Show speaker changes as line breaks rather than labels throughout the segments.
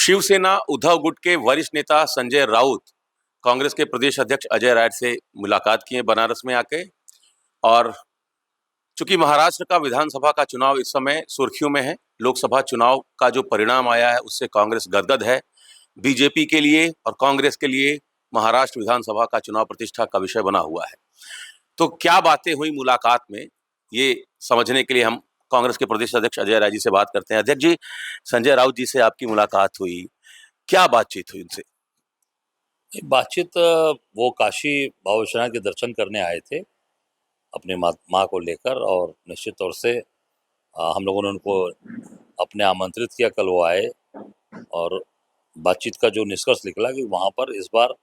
शिवसेना उद्धव गुट के वरिष्ठ नेता संजय राउत कांग्रेस के प्रदेश अध्यक्ष अजय राय से मुलाकात किए बनारस में आके। और चूंकि महाराष्ट्र का विधानसभा का चुनाव इस समय सुर्खियों में है, लोकसभा चुनाव का जो परिणाम आया है उससे कांग्रेस गदगद है। बीजेपी के लिए और कांग्रेस के लिए महाराष्ट्र विधानसभा का चुनाव प्रतिष्ठा का विषय बना हुआ है। तो क्या बातें हुई मुलाकात में, ये समझने के लिए हम कांग्रेस के प्रदेश अध्यक्ष अजय राय जी से बात करते हैं। अध्यक्ष जी, संजय राउत जी से आपकी मुलाकात हुई, क्या बातचीत हुई उनसे?
बातचीत वो काशी बाबा विश्वनाथ के दर्शन करने आए थे अपने माँ को लेकर, और निश्चित तौर से हम लोगों ने उनको अपने आमंत्रित किया। कल वो आए और बातचीत का जो निष्कर्ष निकला कि वहाँ पर इस बार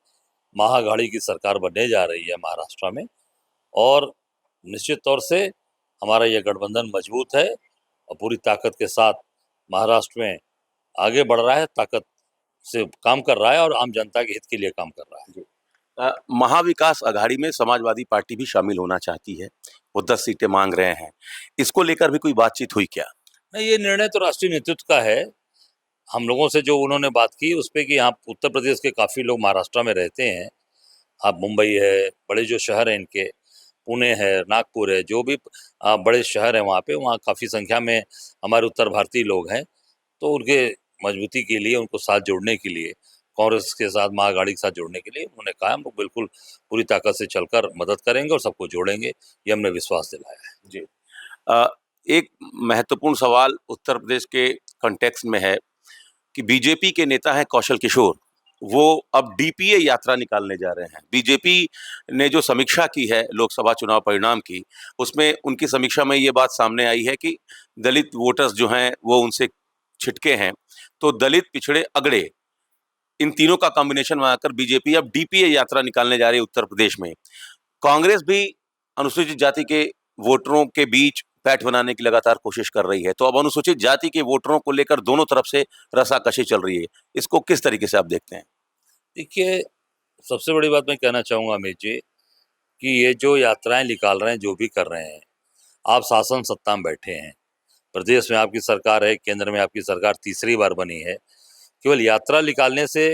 महाअघाड़ी की सरकार बनने जा रही है महाराष्ट्र में, और निश्चित तौर से हमारा ये गठबंधन मजबूत है और पूरी ताकत के साथ महाराष्ट्र में आगे बढ़ रहा है, ताकत से काम कर रहा है और आम जनता के हित के लिए काम कर रहा है।
महाविकास अघाड़ी में समाजवादी पार्टी भी शामिल होना चाहती है, वो 10 सीटें मांग रहे हैं, इसको लेकर भी कोई बातचीत हुई क्या?
नहीं, ये निर्णय तो राष्ट्रीय नेतृत्व का है। हम लोगों से जो उन्होंने बात की उस पर कि यहाँ उत्तर प्रदेश के काफ़ी लोग महाराष्ट्र में रहते हैं। आप मुंबई है, बड़े जो शहर हैं इनके, पुणे है, नागपुर है, जो भी बड़े शहर हैं वहाँ पे, वहाँ काफ़ी संख्या में हमारे उत्तर भारतीय लोग हैं। तो उनके मजबूती के लिए, उनको साथ जोड़ने के लिए, कांग्रेस के साथ महाअघाड़ी के साथ जोड़ने के लिए उन्होंने कहा हम लोग बिल्कुल पूरी ताकत से चलकर मदद करेंगे और सबको जोड़ेंगे, ये हमने विश्वास दिलाया है।
जी। एक महत्वपूर्ण सवाल उत्तर प्रदेश के कॉन्टेक्स्ट में है कि बीजेपी के नेता हैं कौशल किशोर, वो अब डीपीए यात्रा निकालने जा रहे हैं। बीजेपी ने जो समीक्षा की है लोकसभा चुनाव परिणाम की, उसमें उनकी समीक्षा में ये बात सामने आई है कि दलित वोटर्स जो हैं वो उनसे छिटके हैं, तो दलित, पिछड़े, अगड़े, इन तीनों का कॉम्बिनेशन बनाकर बीजेपी अब डीपीए यात्रा निकालने जा रही है उत्तर प्रदेश में। कांग्रेस भी अनुसूचित जाति के वोटरों के बीच पैठ बनाने की लगातार कोशिश कर रही है। तो अब अनुसूचित जाति के वोटरों को लेकर दोनों तरफ से रसाकशी चल रही है, इसको किस तरीके से आप देखते हैं?
देखिए, सबसे बड़ी बात मैं कहना चाहूँगा अमित जी, कि ये जो यात्राएं निकाल रहे हैं, जो भी कर रहे हैं, आप शासन सत्ता में बैठे हैं, प्रदेश में आपकी सरकार है, केंद्र में आपकी सरकार तीसरी बार बनी है। केवल यात्रा निकालने से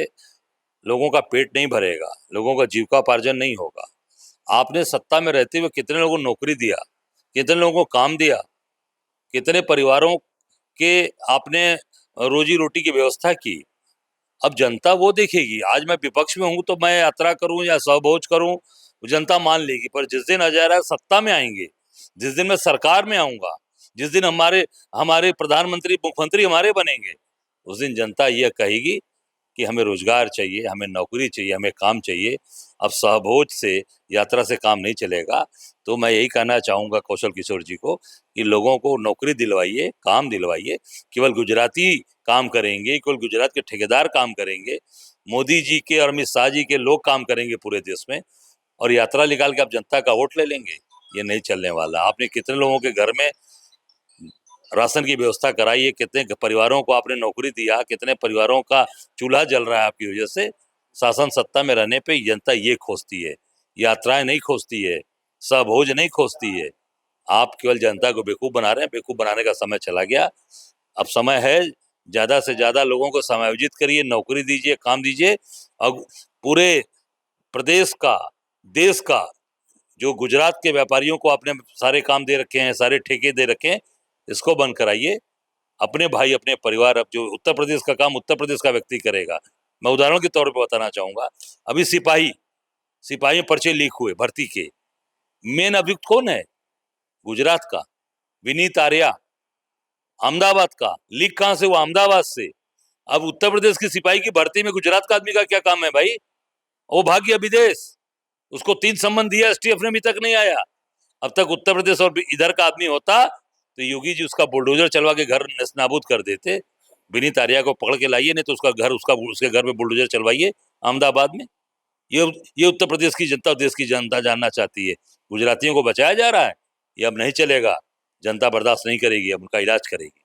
लोगों का पेट नहीं भरेगा, लोगों का जीविकोपार्जन नहीं होगा। आपने सत्ता में रहते हुए कितने लोगों को नौकरी दिया, कितने लोगों को काम दिया, कितने परिवारों के आपने रोजी रोटी की व्यवस्था की। अब जनता वो देखेगी। आज मैं विपक्ष में हूं तो मैं यात्रा करूं या सहभोज करूं, जनता मान लेगी। पर जिस दिन अजय राय सत्ता में आएंगे, जिस दिन मैं सरकार में आऊंगा, जिस दिन हमारे हमारे प्रधानमंत्री मुख्यमंत्री हमारे बनेंगे, उस दिन जनता यह कहेगी कि हमें रोजगार चाहिए, हमें नौकरी चाहिए, हमें काम चाहिए। अब सहभोज से, यात्रा से काम नहीं चलेगा। तो मैं यही कहना चाहूँगा कौशल किशोर जी को कि लोगों को नौकरी दिलवाइए, काम दिलवाइए। केवल गुजराती काम करेंगे, केवल गुजरात के ठेकेदार काम करेंगे, मोदी जी के और अमित शाह जी के लोग काम करेंगे पूरे देश में, और यात्रा निकाल के आप जनता का वोट ले लेंगे, ये नहीं चलने वाला। आपने कितने लोगों के घर में राशन की व्यवस्था कराई है, कितने परिवारों को आपने नौकरी दिया, कितने परिवारों का चूल्हा जल रहा है आपकी वजह से। शासन सत्ता में रहने पे जनता ये खोजती है, यात्राएं नहीं खोजती है, सहभोज नहीं खोजती है। आप केवल जनता को बेवकूफ बना रहे हैं। बेवकूफ बनाने का समय चला गया। अब समय है, ज्यादा से ज्यादा लोगों को समायोजित करिए, नौकरी दीजिए, काम दीजिए। अब पूरे प्रदेश का, देश का, जो गुजरात के व्यापारियों को आपने सारे काम दे रखे हैं, सारे ठेके दे रखे हैं, इसको बंद कराइए। अपने भाई, अपने परिवार, अब जो उत्तर प्रदेश का काम उत्तर प्रदेश का व्यक्ति करेगा। मैं उदाहरण के तौर पर बताना चाहूंगा, अभी सिपाही सिपाही में पर्चे लीक हुए भर्ती के, मेन अभियुक्त कौन है? गुजरात का विनीत आर्या, अहमदाबाद का। लीक कहां से हुआ? अहमदाबाद से। अब उत्तर प्रदेश की सिपाही की भर्ती में गुजरात का आदमी का क्या काम है भाई? वो भाग गया विदेश, उसको 3 सम्मन दिया, एसटीएफ ने अभी तक नहीं आया। अब तक उत्तर प्रदेश और इधर का आदमी होता तो योगी जी उसका बुलडोजर चलवा के घर नाबूद कर देते। विनीत आर्या को पकड़ के लाइए, नहीं तो उसका घर, उसके घर में बुलडोजर चलवाइए अहमदाबाद में। ये उत्तर प्रदेश की जनता और देश की जनता जानना चाहती है। गुजरातियों को बचाया जा रहा है, ये अब नहीं चलेगा। जनता बर्दाश्त नहीं करेगी, अब उनका इलाज करेगी।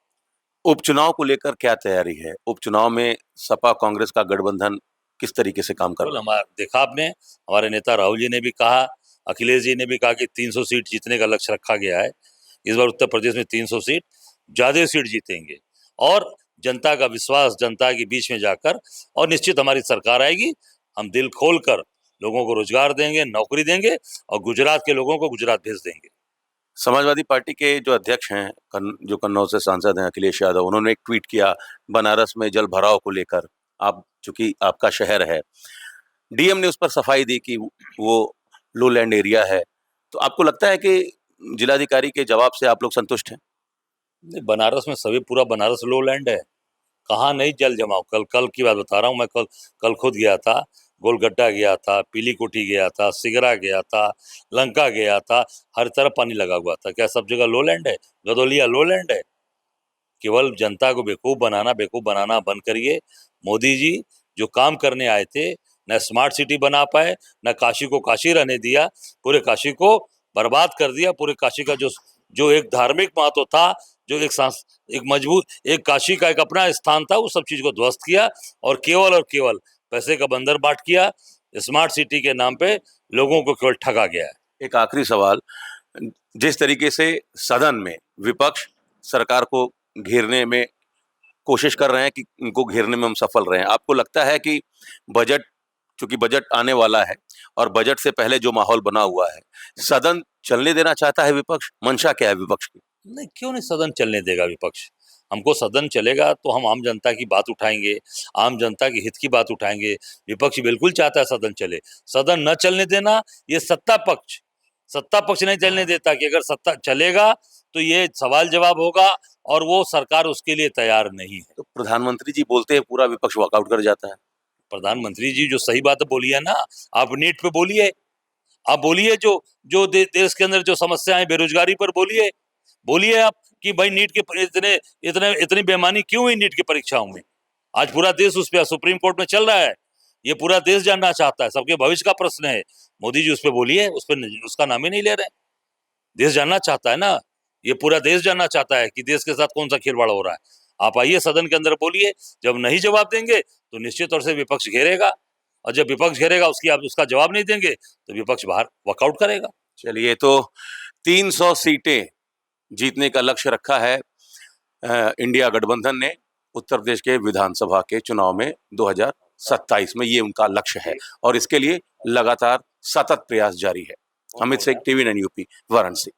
उपचुनाव को लेकर क्या तैयारी है? उपचुनाव में सपा कांग्रेस का गठबंधन किस तरीके से काम कर रहा है?
हमारा देखा आपने, हमारे नेता राहुल जी ने भी कहा, अखिलेश जी ने भी कहा कि 300 सीट जीतने का लक्ष्य रखा गया है। इस बार उत्तर प्रदेश में 300 सीट, ज्यादा सीट जीतेंगे। और जनता का विश्वास जनता के बीच में जाकर, और निश्चित हमारी सरकार आएगी। हम दिल खोल कर लोगों को रोजगार देंगे, नौकरी देंगे, और गुजरात के लोगों को गुजरात भेज देंगे।
समाजवादी पार्टी के जो अध्यक्ष हैं, जो कन्नौज से सांसद हैं, अखिलेश यादव, उन्होंने एक ट्वीट किया बनारस में जल भराव को लेकर। आप, चूंकि आपका शहर है, डीएम ने उस पर सफाई दी कि वो लो लैंड एरिया है। तो आपको लगता है कि जिलाधिकारी के जवाब से आप लोग संतुष्ट हैं?
नहीं, बनारस में सभी, पूरा बनारस लो लैंड है। कहाँ नहीं जल जमाव। कल कल की बात बता रहा हूँ मैं। कल खुद गया था, गोलगड्डा गया था, पीली कोठी गया था, सिगरा गया था, लंका गया था। हर तरफ पानी लगा हुआ था। क्या सब जगह लो लैंड है? गदोलिया लो लैंड है? केवल जनता को बेवकूफ बनाना बंद करिए। मोदी जी जो काम करने आए थे, न स्मार्ट सिटी बना पाए, न काशी को काशी रहने दिया, पूरे काशी को बर्बाद कर दिया। पूरे काशी का जो जो एक धार्मिक महत्व था, जो एक मजबूत, एक काशी का एक अपना स्थान था, वो सब चीज को ध्वस्त किया और केवल पैसे का बंदर बाट किया। स्मार्ट सिटी के नाम पे लोगों को केवल ठगा गया है।
एक आखिरी सवाल, जिस तरीके से सदन में विपक्ष सरकार को घेरने में कोशिश कर रहे हैं कि उनको घेरने में हम सफल रहे हैं, आपको लगता है कि बजट, चूंकि बजट आने वाला है और बजट से पहले जो माहौल बना हुआ है, सदन चलने देना चाहता है विपक्ष? मंशा क्या है विपक्ष की?
नहीं, क्यों नहीं सदन चलने देगा विपक्ष? हमको सदन चलेगा तो हम आम जनता की बात उठाएंगे, आम जनता के हित की बात उठाएंगे। विपक्ष बिल्कुल चाहता है सदन चले। सदन न चलने देना, ये सत्ता पक्ष नहीं चलने देता कि अगर सत्ता चलेगा तो ये सवाल जवाब होगा, और वो सरकार उसके लिए तैयार नहीं है।
तो प्रधानमंत्री जी बोलते हैं पूरा विपक्ष वॉकआउट कर जाता है।
प्रधानमंत्री जी जो सही बात बोली है ना, आप नीट पे बोलिए, आप बोलिए जो जो देश के अंदर जो समस्याएं, बेरोजगारी पर बोलिए आप कि भाई नीट के इतनी बेईमानी क्यों हुई नीट की परीक्षाओं में। आज पूरा देश उस पर सुप्रीम कोर्ट में चल रहा है। ये पूरा देश जानना चाहता है, सबके भविष्य का प्रश्न है। मोदी जी उस पर बोलिए, उस पर उसका नाम ही नहीं ले रहे। देश जानना चाहता है ना, ये पूरा देश जानना चाहता है कि देश के साथ कौन सा खिलवाड़ हो रहा है। आप आइए सदन के अंदर बोलिए। जब नहीं जवाब देंगे तो निश्चित तौर से विपक्ष घेरेगा, और जब विपक्ष घेरेगा आप उसका जवाब नहीं देंगे तो विपक्ष बाहर वॉकआउट करेगा।
चलिए, तो 300 सीटें जीतने का लक्ष्य रखा है इंडिया गठबंधन ने उत्तर प्रदेश के विधानसभा के चुनाव में 2027 में। ये उनका लक्ष्य है और इसके लिए लगातार सतत प्रयास जारी है। Amit Singh, TV9 UP, Varanasi.